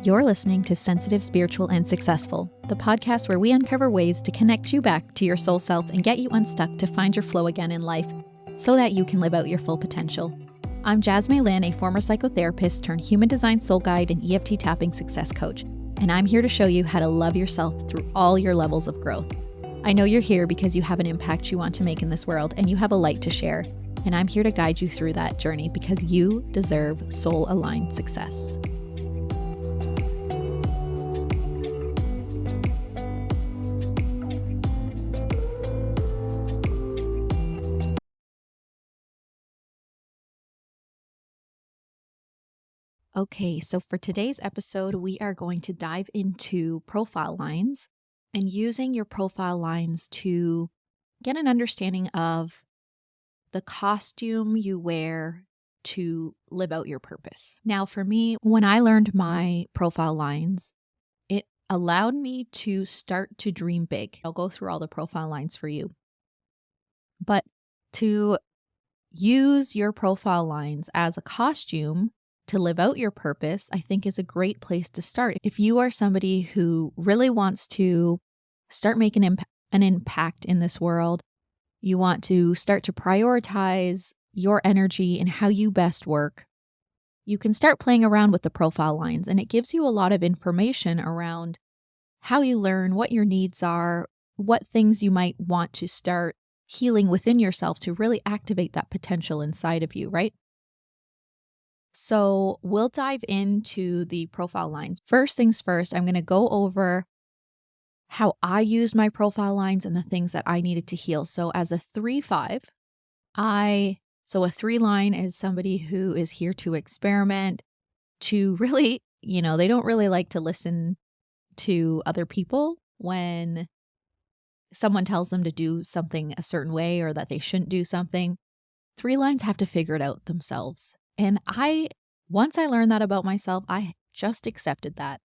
You're listening to Sensitive, Spiritual, and Successful, the podcast where we uncover ways to connect you back to your soul self and get you unstuck to find your flow again in life so that you can live out your full potential. I'm Jasmine Lynn, a former psychotherapist turned human design soul guide and EFT tapping success coach, and I'm here to show you how to love yourself through all your levels of growth. I know you're here because you have an impact you want to make in this world and you have a light to share, and I'm here to guide you through that journey because you deserve soul-aligned success. Okay, so for today's episode, we are going to dive into profile lines and using your profile lines to get an understanding of the costume you wear to live out your purpose. Now, for me, when I learned my profile lines, it allowed me to start to dream big. I'll go through all the profile lines for you. But to use your profile lines as a costume to live out your purpose, I think is a great place to start. If you are somebody who really wants to start making an impact in this world, you want to start to prioritize your energy and how you best work, you can start playing around with the profile lines, and it gives you a lot of information around how you learn, what your needs are, what things you might want to start healing within yourself to really activate that potential inside of you, right? So we'll dive into the profile lines. First things first, I'm going to go over how I use my profile lines and the things that I needed to heal. So as a 3-5, so a 3 line is somebody who is here to experiment, to really, they don't really like to listen to other people when someone tells them to do something a certain way or that they shouldn't do something. 3 lines have to figure it out themselves. And once I learned that about myself, I just accepted that.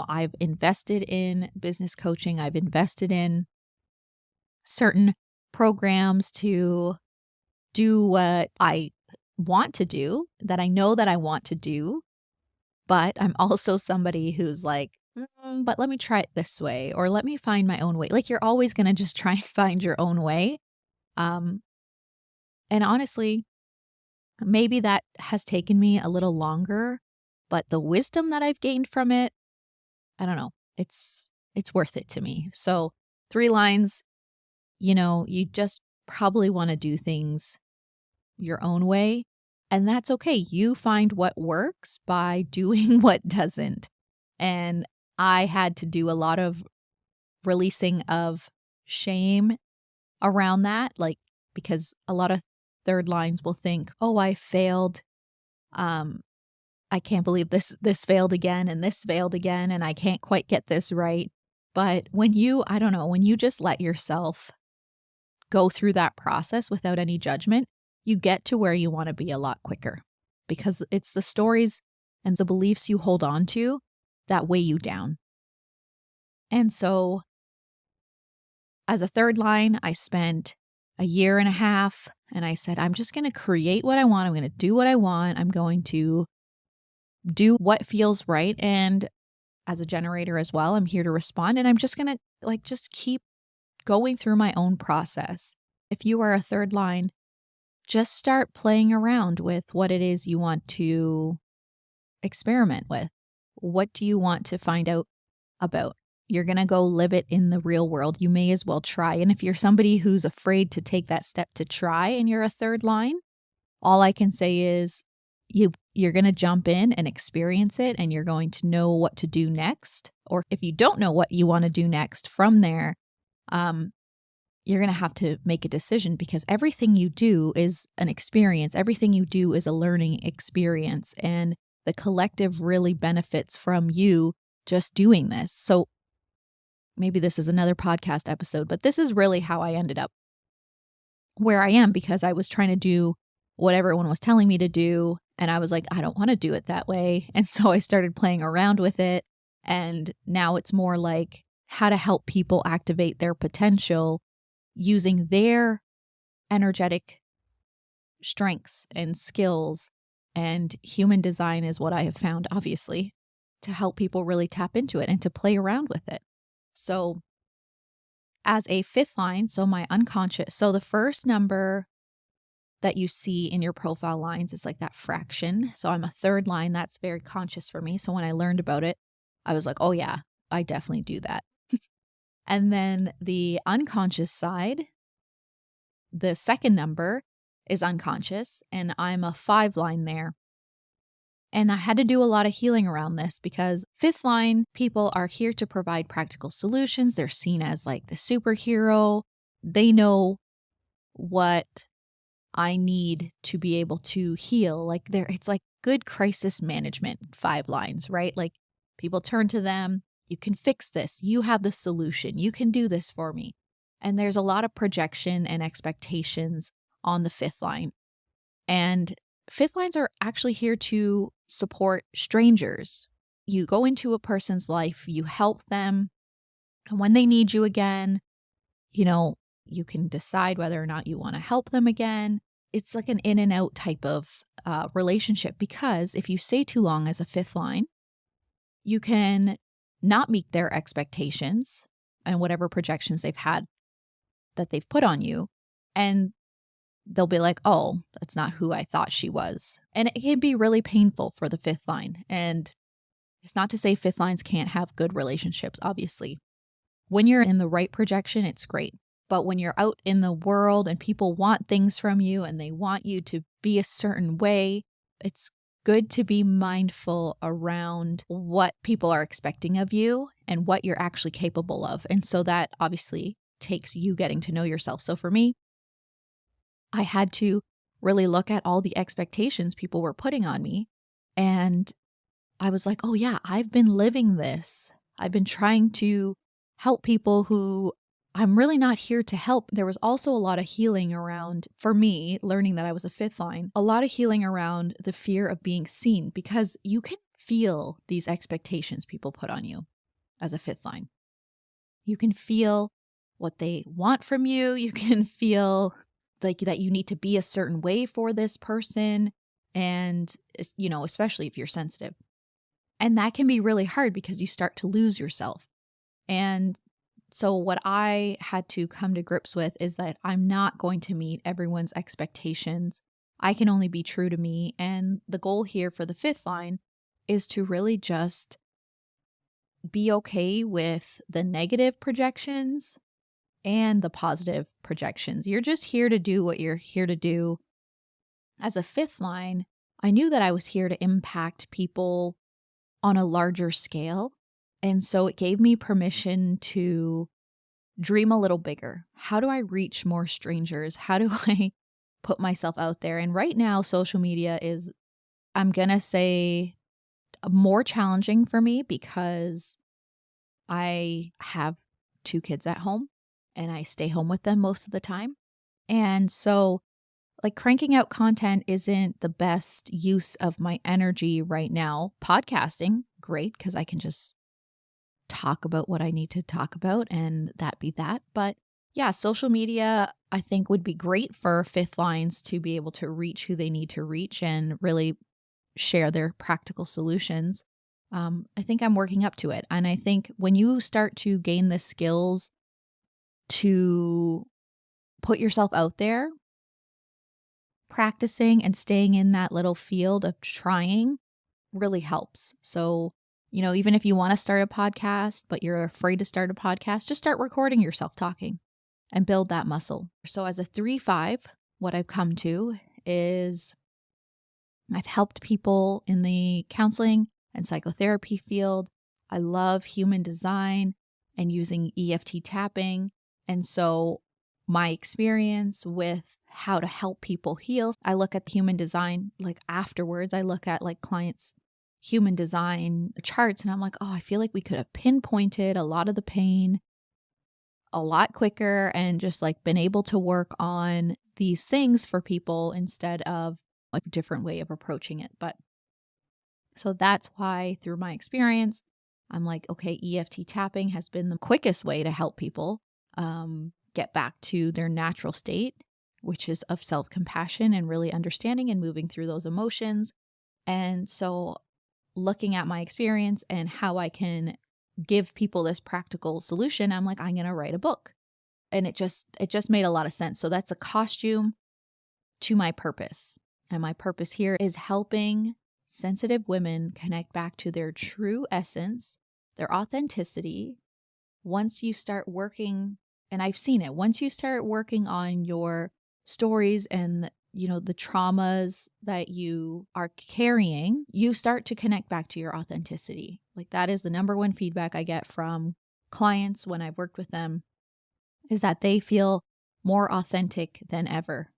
I've invested in business coaching. I've invested in certain programs to do what I want to do, that I know that I want to do. But I'm also somebody who's like, but let me try it this way, or let me find my own way. Like, you're always going to just try and find your own way. And honestly, maybe that has taken me a little longer, but the wisdom that I've gained from it, I don't know, it's worth it to me. So 3 lines, you just probably want to do things your own way, and that's okay. You find what works by doing what doesn't. And I had to do a lot of releasing of shame around that, because a lot of 3rd lines will think, oh, I failed. I can't believe this failed again and this failed again, and I can't quite get this right. But when you just let yourself go through that process without any judgment, you get to where you want to be a lot quicker, because it's the stories and the beliefs you hold on to that weigh you down. And so as a 3rd line, I spent a year and a half, and I said, I'm just going to create what I want. I'm going to do what I want. I'm going to do what feels right. And as a generator as well, I'm here to respond. And I'm just going to just keep going through my own process. If you are a 3rd line, just start playing around with what it is you want to experiment with. What do you want to find out about? You're going to go live it in the real world. You may as well try. And if you're somebody who's afraid to take that step to try and you're a 3rd line, all I can say is you're going to jump in and experience it, and you're going to know what to do next. Or if you don't know what you want to do next from there, you're going to have to make a decision, because everything you do is an experience. Everything you do is a learning experience, and the collective really benefits from you just doing this. So maybe this is another podcast episode, but this is really how I ended up where I am, because I was trying to do what everyone was telling me to do. And I was like, I don't want to do it that way. And so I started playing around with it. And now it's more like how to help people activate their potential using their energetic strengths and skills. And human design is what I have found, obviously, to help people really tap into it and to play around with it. So as a fifth line, so my unconscious, so the first number that you see in your profile lines is like that fraction. So I'm a third line. That's very conscious for me. So when I learned about it, I was like, oh yeah, I definitely do that. And then the unconscious side, the second number is unconscious, and I'm a 5 line there. And I had to do a lot of healing around this because fifth line people are here to provide practical solutions. They're seen as like the superhero. They know what I need to be able to heal. Like it's like good crisis management, 5 lines, right? Like people turn to them. You can fix this. You have the solution. You can do this for me. And there's a lot of projection and expectations on the fifth line. And fifth lines are actually here to support strangers. You go into a person's life, you help them, and when they need you again, you can decide whether or not you want to help them again. It's like an in and out type of relationship, because if you stay too long as a fifth line, you can not meet their expectations and whatever projections they've had that they've put on you. And they'll be like, oh, that's not who I thought she was. And it can be really painful for the fifth line. And it's not to say fifth lines can't have good relationships, obviously. When you're in the right projection, it's great. But when you're out in the world and people want things from you and they want you to be a certain way, it's good to be mindful around what people are expecting of you and what you're actually capable of. And so that obviously takes you getting to know yourself. So for me, I had to really look at all the expectations people were putting on me. And I was like, oh yeah, I've been living this. I've been trying to help people who I'm really not here to help. There was also a lot of healing around, for me, learning that I was a fifth line, a lot of healing around the fear of being seen, because you can feel these expectations people put on you as a fifth line. You can feel what they want from you. You can feel like that you need to be a certain way for this person. And, especially if you're sensitive. And that can be really hard because you start to lose yourself. And so what I had to come to grips with is that I'm not going to meet everyone's expectations. I can only be true to me. And the goal here for the fifth line is to really just be okay with the negative projections and the positive projections. You're just here to do what you're here to do. As a fifth line, I knew that I was here to impact people on a larger scale. And so it gave me permission to dream a little bigger. How do I reach more strangers? How do I put myself out there? And right now, social media is, I'm going to say, more challenging for me because I have 2 kids at home and I stay home with them most of the time. And so like cranking out content isn't the best use of my energy right now. Podcasting, great, because I can just talk about what I need to talk about and that be that. But yeah, social media, I think, would be great for fifth lines to be able to reach who they need to reach and really share their practical solutions. I think I'm working up to it. And I think when you start to gain the skills to put yourself out there, practicing and staying in that little field of trying really helps. So, even if you want to start a podcast, but you're afraid to start a podcast, just start recording yourself talking and build that muscle. So as a 3-5, what I've come to is I've helped people in the counseling and psychotherapy field. I love human design and using EFT tapping. And so my experience with how to help people heal, I look at human design, like afterwards, I look at like clients' human design charts and I'm like, oh, I feel like we could have pinpointed a lot of the pain a lot quicker and just like been able to work on these things for people instead of a different way of approaching it. But so that's why through my experience, I'm like, okay, EFT tapping has been the quickest way to help people get back to their natural state, which is of self-compassion and really understanding and moving through those emotions. And so looking at my experience and how I can give people this practical solution, I'm like, I'm going to write a book. And it just made a lot of sense. So that's a costume to my purpose. And my purpose here is helping sensitive women connect back to their true essence, their authenticity. Once you start working, and I've seen it, once you start working on your stories and the traumas that you are carrying, you start to connect back to your authenticity. Like that is the number one feedback I get from clients when I've worked with them, is that they feel more authentic than ever.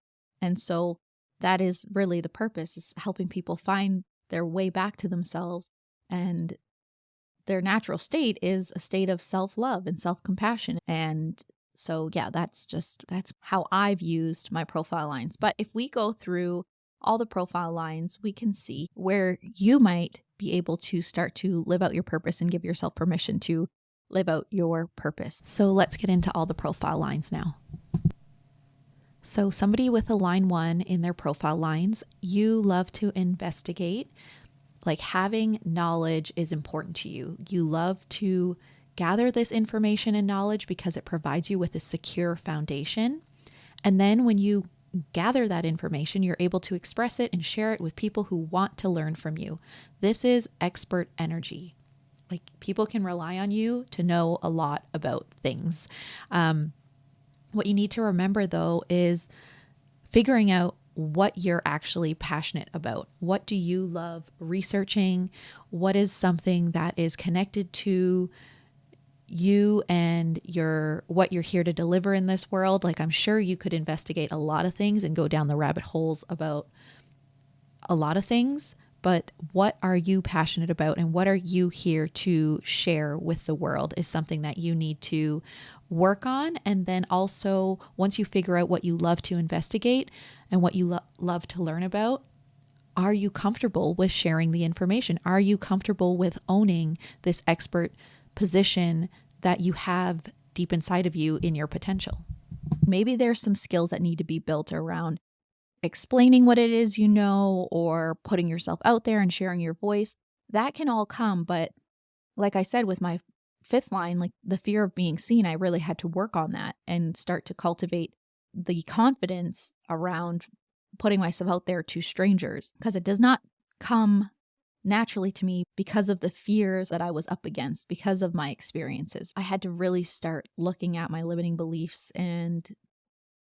And so that is really the purpose, is helping people find their way back to themselves. And their natural state is a state of self-love and self-compassion. And so, yeah, that's how I've used my profile lines. But if we go through all the profile lines, we can see where you might be able to start to live out your purpose and give yourself permission to live out your purpose. So let's get into all the profile lines now. So somebody with a line 1 in their profile lines, you love to investigate. Like having knowledge is important to you. You love to gather this information and knowledge because it provides you with a secure foundation. And then when you gather that information, you're able to express it and share it with people who want to learn from you. This is expert energy. Like people can rely on you to know a lot about things. What you need to remember though is figuring out what you're actually passionate about. What do you love researching? What is something that is connected to you and what you're here to deliver in this world? Like I'm sure you could investigate a lot of things and go down the rabbit holes about a lot of things, but what are you passionate about and what are you here to share with the world is something that you need to work on. And then also, once you figure out what you love to investigate and what you love to learn about, are you comfortable with sharing the information? Are you comfortable with owning this expert position that you have deep inside of you in your potential? Maybe there's some skills that need to be built around explaining what it is or putting yourself out there and sharing your voice. That can all come. But like I said, with my 5th line, like the fear of being seen, I really had to work on that and start to cultivate the confidence around putting myself out there to strangers, because it does not come naturally to me because of the fears that I was up against, because of my experiences. I had to really start looking at my limiting beliefs and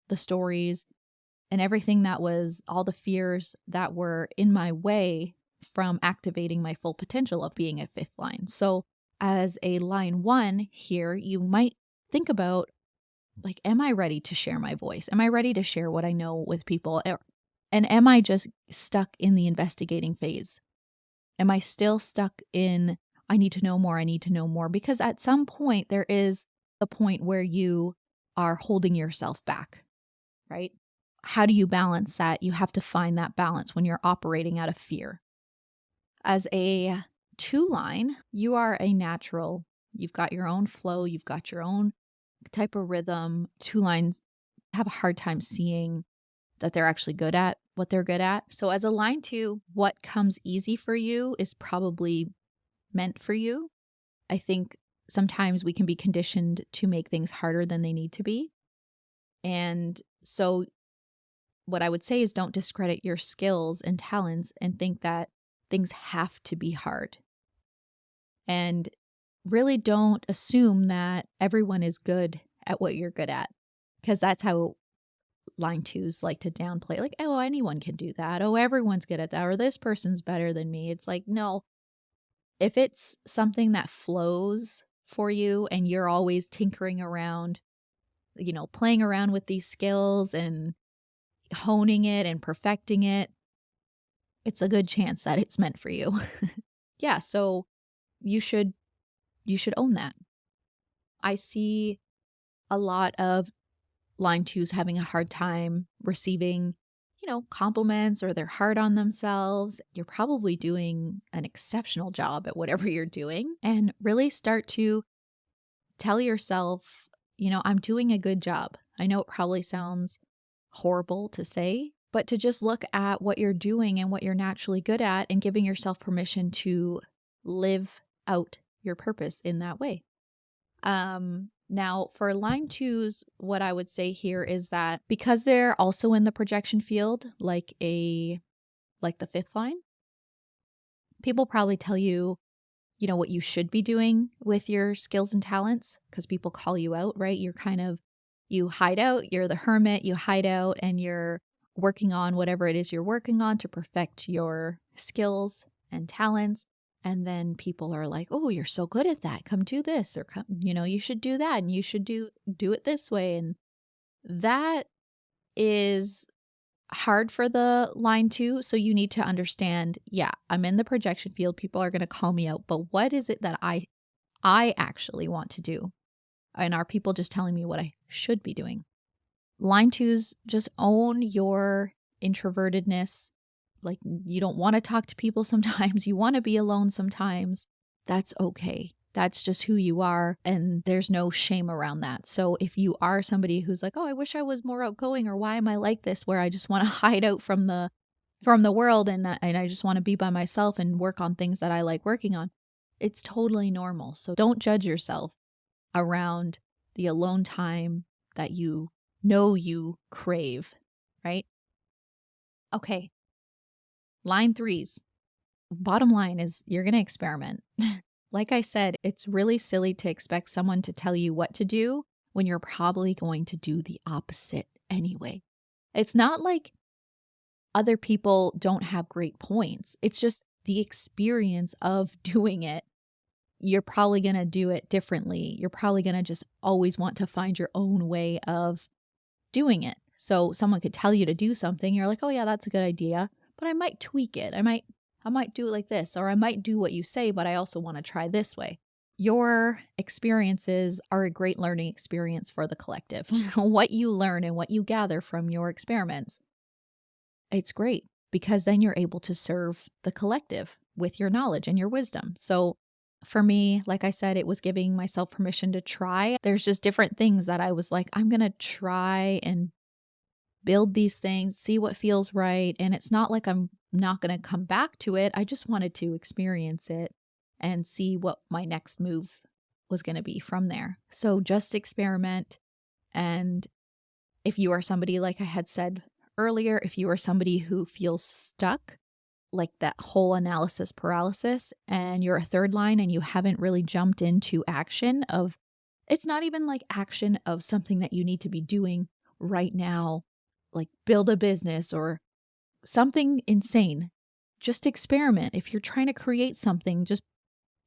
the stories and everything that was all the fears that were in my way from activating my full potential of being a 5th line. So as a line 1 here, you might think about, like, am I ready to share my voice? Am I ready to share what I know with people? And am I just stuck in the investigating phase? Am I still stuck in, I need to know more, I need to know more? Because at some point, there is a point where you are holding yourself back, right? How do you balance that? You have to find that balance when you're operating out of fear. As a 2 line, you are a natural. You've got your own flow. You've got your own type of rhythm. 2 lines have a hard time seeing that they're actually good at what they're good at. So as a line 2, what comes easy for you is probably meant for you. I think sometimes we can be conditioned to make things harder than they need to be. And so what I would say is don't discredit your skills and talents and think that things have to be hard. And really don't assume that everyone is good at what you're good at, because that's how line 2s like to downplay, like, oh, anyone can do that. Oh, everyone's good at that. Or this person's better than me. It's like, no, if it's something that flows for you and you're always tinkering around, playing around with these skills and honing it and perfecting it, it's a good chance that it's meant for you. Yeah, so you should own that. I see a lot of line 2s having a hard time receiving, compliments, or they're hard on themselves. You're probably doing an exceptional job at whatever you're doing, and really start to tell yourself, I'm doing a good job. I know it probably sounds horrible to say, but to just look at what you're doing and what you're naturally good at and giving yourself permission to live out your purpose in that way. Now for line twos, what I would say here is that because they're also in the projection field, like the fifth line, people probably tell you, what you should be doing with your skills and talents because people call you out, right? You hide out, you're the hermit, you hide out and you're working on whatever it is you're working on to perfect your skills and talents. And then people are like, "Oh, you're so good at that. Come do this," or come, you should do that and you should do it this way. And that is hard for the line two. So you need to understand, yeah, I'm in the projection field. People are going to call me out, but what is it that I actually want to do? And are people just telling me what I should be doing? Line twos, just own your introvertedness. Like, you don't want to talk to people sometimes. You want to be alone sometimes. That's okay. That's just who you are. And there's no shame around that. So if you are somebody who's like, "Oh, I wish I was more outgoing," or "Why am I like this, where I just want to hide out from the world and I just want to be by myself and work on things that I like working on," it's totally normal. So don't judge yourself around the alone time that you know you crave, right? Okay. Line threes. Bottom line is you're going to experiment. Like I said, it's really silly to expect someone to tell you what to do when you're probably going to do the opposite anyway. It's not like other people don't have great points. It's just the experience of doing it. You're probably going to do it differently. You're probably going to just always want to find your own way of doing it. So someone could tell you to do something. You're like, "Oh yeah, that's a good idea, but I might tweak it. I might do it like this, or I might do what you say, but I also want to try this way." Your experiences are a great learning experience for the collective. What you learn and what you gather from your experiments, it's great because then you're able to serve the collective with your knowledge and your wisdom. So for me, like I said, it was giving myself permission to try. There's just different things that I was like, I'm going to try and build these things, see what feels right. And it's not like I'm not going to come back to it. I just wanted to experience it and see what my next move was going to be from there. So just experiment. And if you are somebody, like I had said earlier, if you are somebody who feels stuck, like that whole analysis paralysis, and you're a third line and you haven't really jumped into action of, it's not even like action of something that you need to be doing right now, like build a business or something insane. Just experiment. If you're trying to create something, just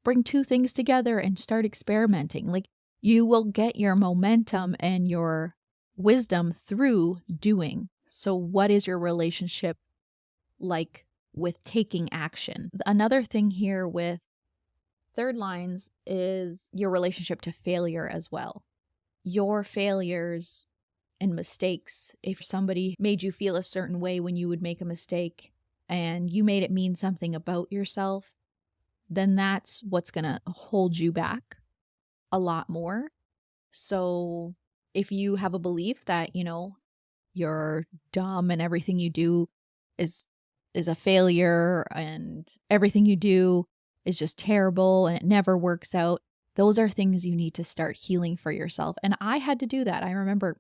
bring two things together and start experimenting. Like, you will get your momentum and your wisdom through doing. So what is your relationship like with taking action? Another thing here with third lines is your relationship to failure as well. Your failures and mistakes. If somebody made you feel a certain way when you would make a mistake and you made it mean something about yourself, then that's what's going to hold you back a lot more. So if you have a belief that, you're dumb and everything you do is a failure and everything you do is just terrible and it never works out, those are things you need to start healing for yourself. And I had to do that. I remember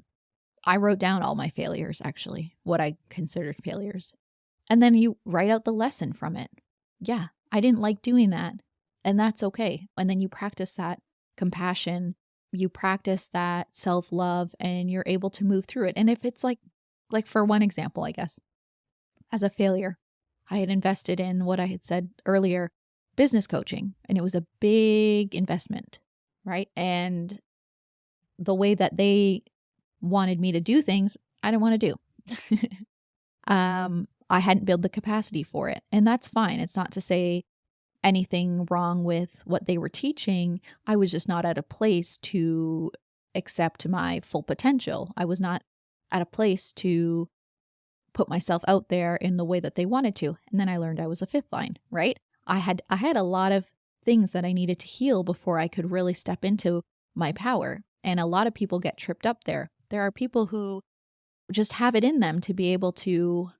I wrote down all my failures, actually, what I considered failures. And then you write out the lesson from it. Yeah, I didn't like doing that. And that's okay. And then you practice that compassion, you practice that self-love, and you're able to move through it. And if it's like for one example, I guess, as a failure, I had invested in what I had said earlier, business coaching, and it was a big investment, right? And the way that they wanted me to do things, I didn't want to do. I hadn't built the capacity for it. And that's fine. It's not to say anything wrong with what they were teaching. I was just not at a place to accept my full potential. I was not at a place to put myself out there in the way that they wanted to. And then I learned I was a fifth line, right? I had a lot of things that I needed to heal before I could really step into my power. And a lot of people get tripped up there. There are people who just have it in them to be able to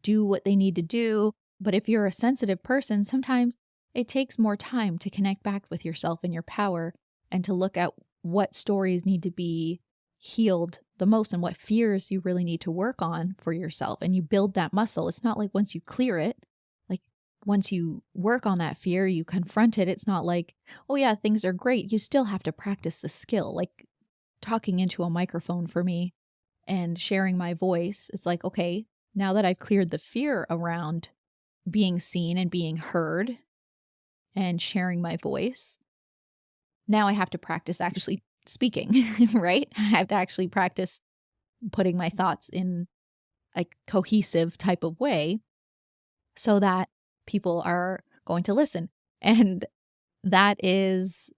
do what they need to do. But if you're a sensitive person, sometimes it takes more time to connect back with yourself and your power and to look at what stories need to be healed the most and what fears you really need to work on for yourself. And you build that muscle. It's not like once you clear it, like once you work on that fear, you confront it. It's not like, oh yeah, things are great. You still have to practice the skill. Like talking into a microphone for me and sharing my voice, it's like, okay, now that I've cleared the fear around being seen and being heard and sharing my voice, now I have to practice actually speaking, right? I have to actually practice putting my thoughts in a cohesive type of way so that people are going to listen. And that is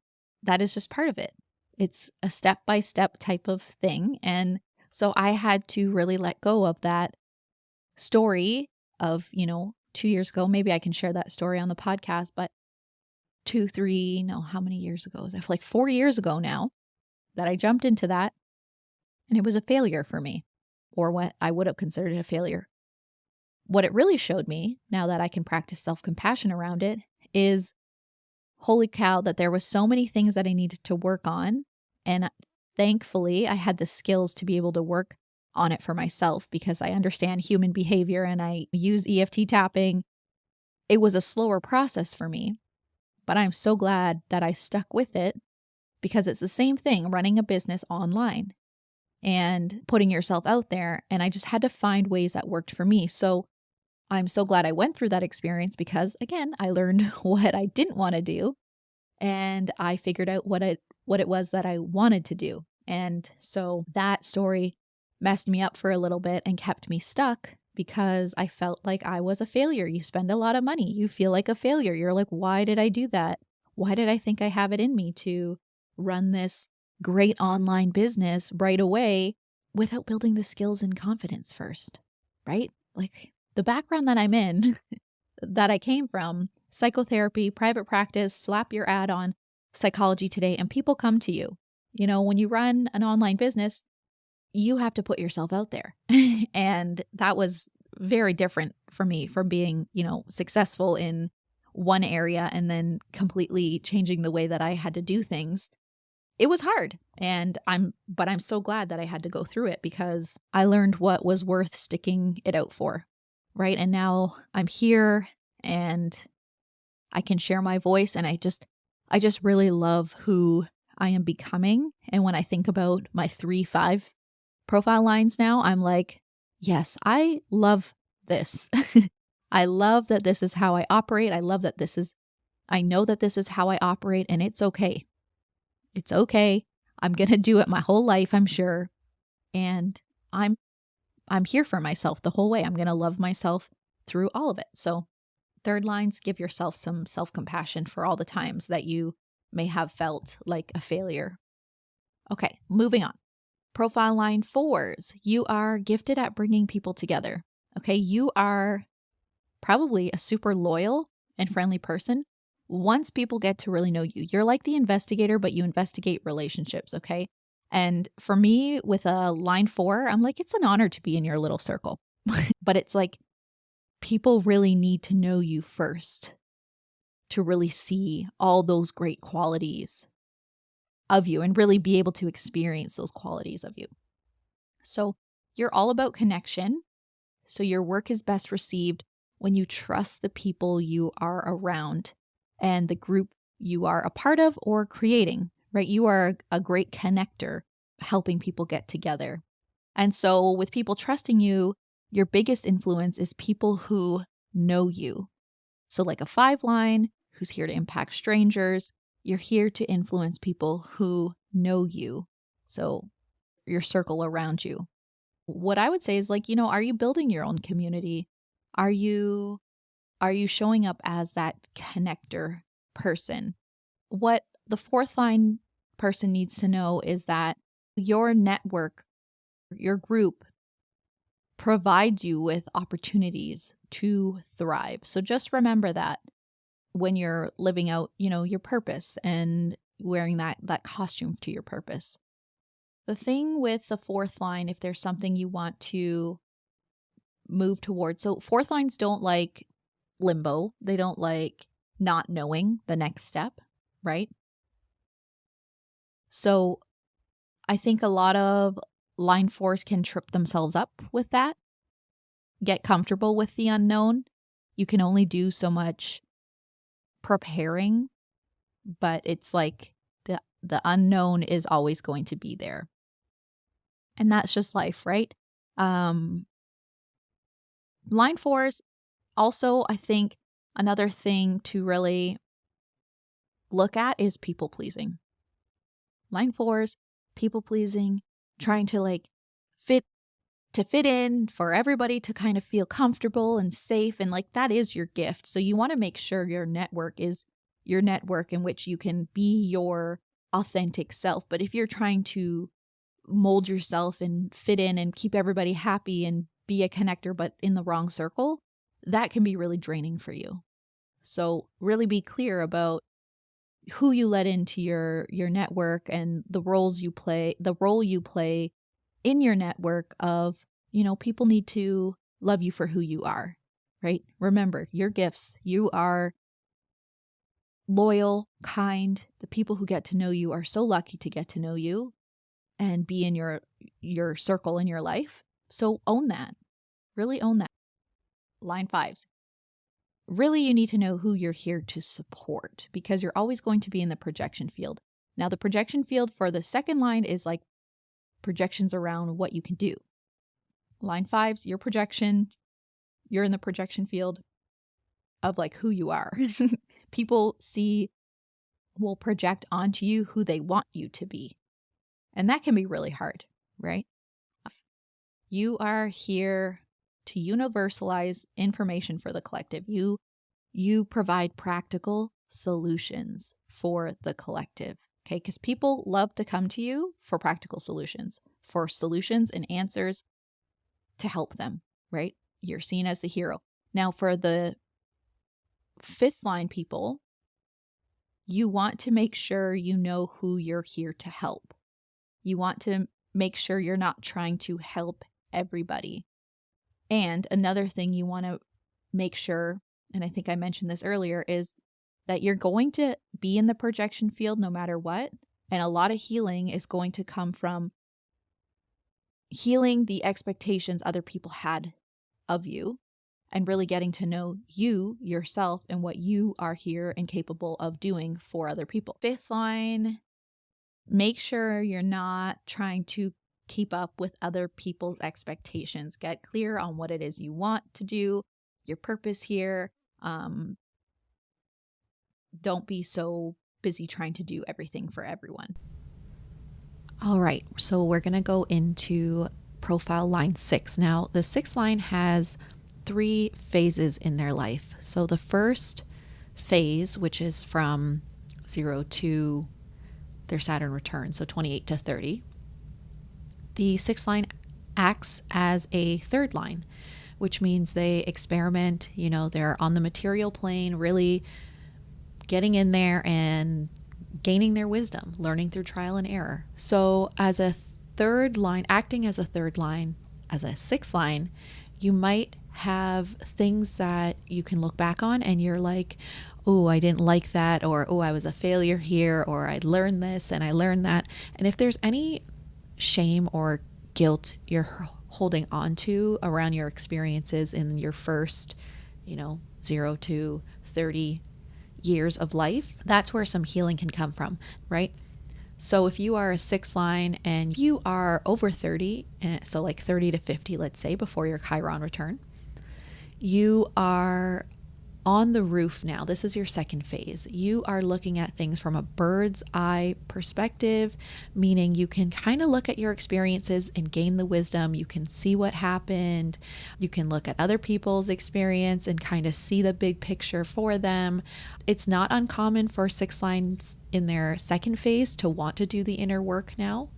just part of it. It's a step-by-step type of thing. And so I had to really let go of that story of, 2 years ago. Maybe I can share that story on the podcast, but how many years ago is that? Like 4 years ago now that I jumped into that, and it was a failure for me, or what I would have considered a failure. What it really showed me, now that I can practice self-compassion around it, is holy cow, that there was so many things that I needed to work on. And thankfully, I had the skills to be able to work on it for myself because I understand human behavior and I use EFT tapping. It was a slower process for me, but I'm so glad that I stuck with it because it's the same thing running a business online and putting yourself out there. And I just had to find ways that worked for me. So I'm so glad I went through that experience because, again, I learned what I didn't want to do and I figured out what it was that I wanted to do. And so that story messed me up for a little bit and kept me stuck because I felt like I was a failure. You spend a lot of money. You feel like a failure. You're like, why did I do that? Why did I think I have it in me to run this great online business right away without building the skills and confidence first, right? Like the background that I'm in, that I came from, psychotherapy, private practice, slap your ad on Psychology Today, and people come to you. When you run an online business, you have to put yourself out there. And that was very different for me from being, successful in one area and then completely changing the way that I had to do things. It was hard. But I'm so glad that I had to go through it because I learned what was worth sticking it out for. Right. And now I'm here and I can share my voice. And I just really love who I am becoming. And when I think about my 3-5 profile lines now, I'm like, yes, I love this. I love that this is how I operate. I love that I know that this is how I operate, and it's okay. It's okay. I'm going to do it my whole life, I'm sure. And I'm here for myself the whole way. I'm going to love myself through all of it. So, third lines, give yourself some self-compassion for all the times that you may have felt like a failure. Okay, moving on. Profile line 4s, you are gifted at bringing people together. Okay, you are probably a super loyal and friendly person. Once people get to really know you, you're like the investigator, but you investigate relationships, okay? And for me, with a line 4, I'm like, it's an honor to be in your little circle. But it's like, people really need to know you first to really see all those great qualities of you and really be able to experience those qualities of you. So you're all about connection. So your work is best received when you trust the people you are around and the group you are a part of or creating, right? You are a great connector, helping people get together. And so with people trusting you, your biggest influence is people who know you. So like a 5 line who's here to impact strangers, you're here to influence people who know you. So your circle around you. What I would say is like, are you building your own community? Are you showing up as that connector person? What the 4th line person needs to know is that your network, your group provides you with opportunities to thrive. So just remember that when you're living out, your purpose and wearing that costume to your purpose. The thing with the 4th line, if there's something you want to move towards. So fourth lines don't like limbo. They don't like not knowing the next step, right? So I think a lot of line fours can trip themselves up with that, get comfortable with the unknown. You can only do so much preparing, but it's like the unknown is always going to be there. And that's just life, right? Line fours also, I think another thing to really look at is people pleasing. Line fours, people pleasing, trying to like fit in for everybody to kind of feel comfortable and safe. And like that is your gift. So you want to make sure your network is your network in which you can be your authentic self. But if you're trying to mold yourself and fit in and keep everybody happy and be a connector, but in the wrong circle, that can be really draining for you. So really be clear about who you let into your network and the role you play in your network of, people need to love you for who you are, right? Remember your gifts. You are loyal, kind. The people who get to know you are so lucky to get to know you and be in your circle in your life. So own that. Really own that. Line fives. Really, you need to know who you're here to support because you're always going to be in the projection field. Now, the projection field for the second line is like projections around what you can do. Line fives, your projection, you're in the projection field of like who you are. People will project onto you who they want you to be. And that can be really hard, right? You are here to universalize information for the collective. You provide practical solutions for the collective, okay? Because people love to come to you for practical solutions, and answers to help them, right? You're seen as the hero. Now, for the fifth line people, you want to make sure you know who you're here to help. You want to make sure you're not trying to help everybody. And another thing you want to make sure, and I think I mentioned this earlier, is that you're going to be in the projection field no matter what. And a lot of healing is going to come from healing the expectations other people had of you and really getting to know you, yourself, and what you are here and capable of doing for other people. Fifth line, make sure you're not trying to keep up with other people's expectations. Get clear on what it is you want to do, your purpose here. Don't be so busy trying to do everything for everyone. All right, so we're going to go into profile line 6. Now, the 6th line has 3 phases in their life. So the first phase, which is from 0 to their Saturn return, so 28 to 30, the 6th line acts as a third line, which means they experiment, they're on the material plane, really getting in there and gaining their wisdom, learning through trial and error. So as a third line, acting as a third line, as a 6th line, you might have things that you can look back on and you're like, oh, I didn't like that, or oh, I was a failure here, or I learned this and I learned that. And if there's any shame or guilt you're holding on to around your experiences in your first, 0 to 30 years of life, that's where some healing can come from, right? So if you are a 6th line and you are over 30, so like 30 to 50, let's say, before your Chiron return, you are on the roof now. This is your second phase. You are looking at things from a bird's eye perspective, meaning you can kind of look at your experiences and gain the wisdom. You can see what happened. You can look at other people's experience and kind of see the big picture for them. It's not uncommon for 6th lines in their second phase to want to do the inner work now.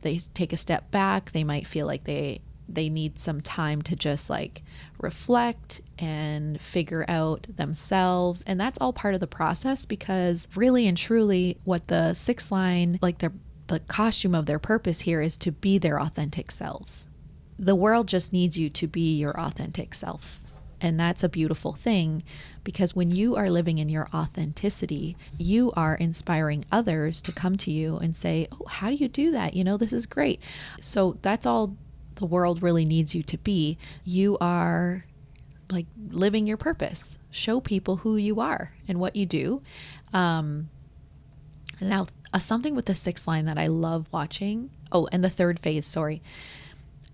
They take a step back. They might feel like they need some time to just like reflect and figure out themselves. And that's all part of the process, because really and truly what the 6th line, like the costume of their purpose here, is to be their authentic selves. the world just needs you to be your authentic self. And that's a beautiful thing, because when you are living in your authenticity, you are inspiring others to come to you and say, oh, how do you do that? This is great. So that's all the world really needs you to be. You are like living your purpose. Show people who you are and what you do. Now, something with the sixth line that I love watching. Oh, and the third phase, sorry.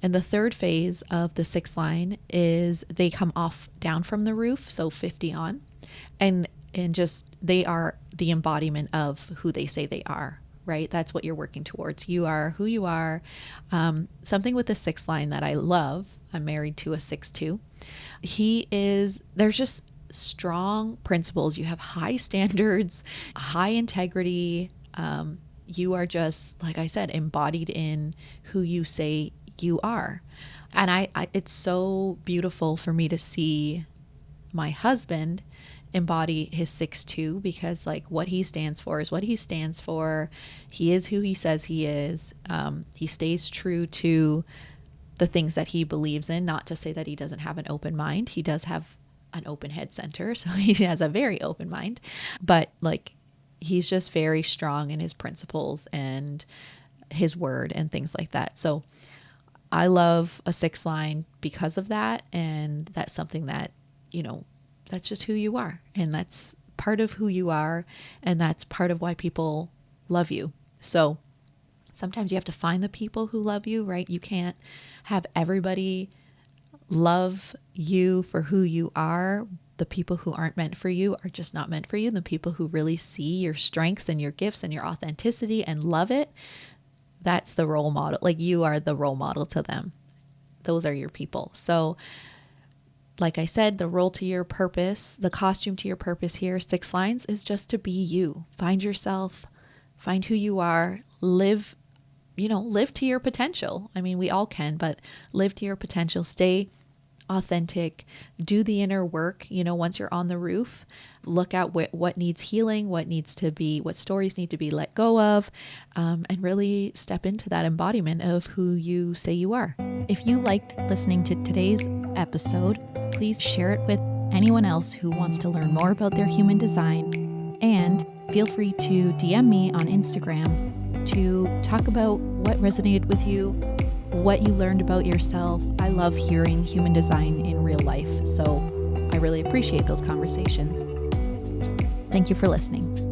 And the third phase of the sixth line is they come off down from the roof, so 50 on, and just they are the embodiment of who they say they are, right? That's what you're working towards. You are who you are. Something with the sixth line that I love, I'm married to a 6'2". There's just strong principles. You have high standards, high integrity. You are just, like I said, embodied in who you say you are. And I it's so beautiful for me to see my husband embody his 6'2", because like what he stands for is what he stands for. He is who he says he is. He stays true to the things that he believes in. Not to say that he doesn't have an open mind. He does have an open head center, so he has a very open mind, but like he's just very strong in his principles and his word and things like that. So I love a sixth line because of that. And that's something that, that's just who you are. And that's part of who you are. And that's part of why people love you. So sometimes you have to find the people who love you, right? You can't have everybody love you for who you are. The people who aren't meant for you are just not meant for you. The people who really see your strengths and your gifts and your authenticity and love it, that's the role model. Like you are the role model to them. Those are your people. So like I said, the role to your purpose, the costume to your purpose here, 6 lines, is just to be you. Find yourself, find who you are, live to your potential. I mean, we all can, but live to your potential, stay authentic, do the inner work. Once you're on the roof, look at what needs healing, what stories need to be let go of, and really step into that embodiment of who you say you are. If you liked listening to today's episode, please share it with anyone else who wants to learn more about their human design, and feel free to DM me on Instagram to talk about what resonated with you, what you learned about yourself. I love hearing human design in real life, so I really appreciate those conversations. Thank you for listening.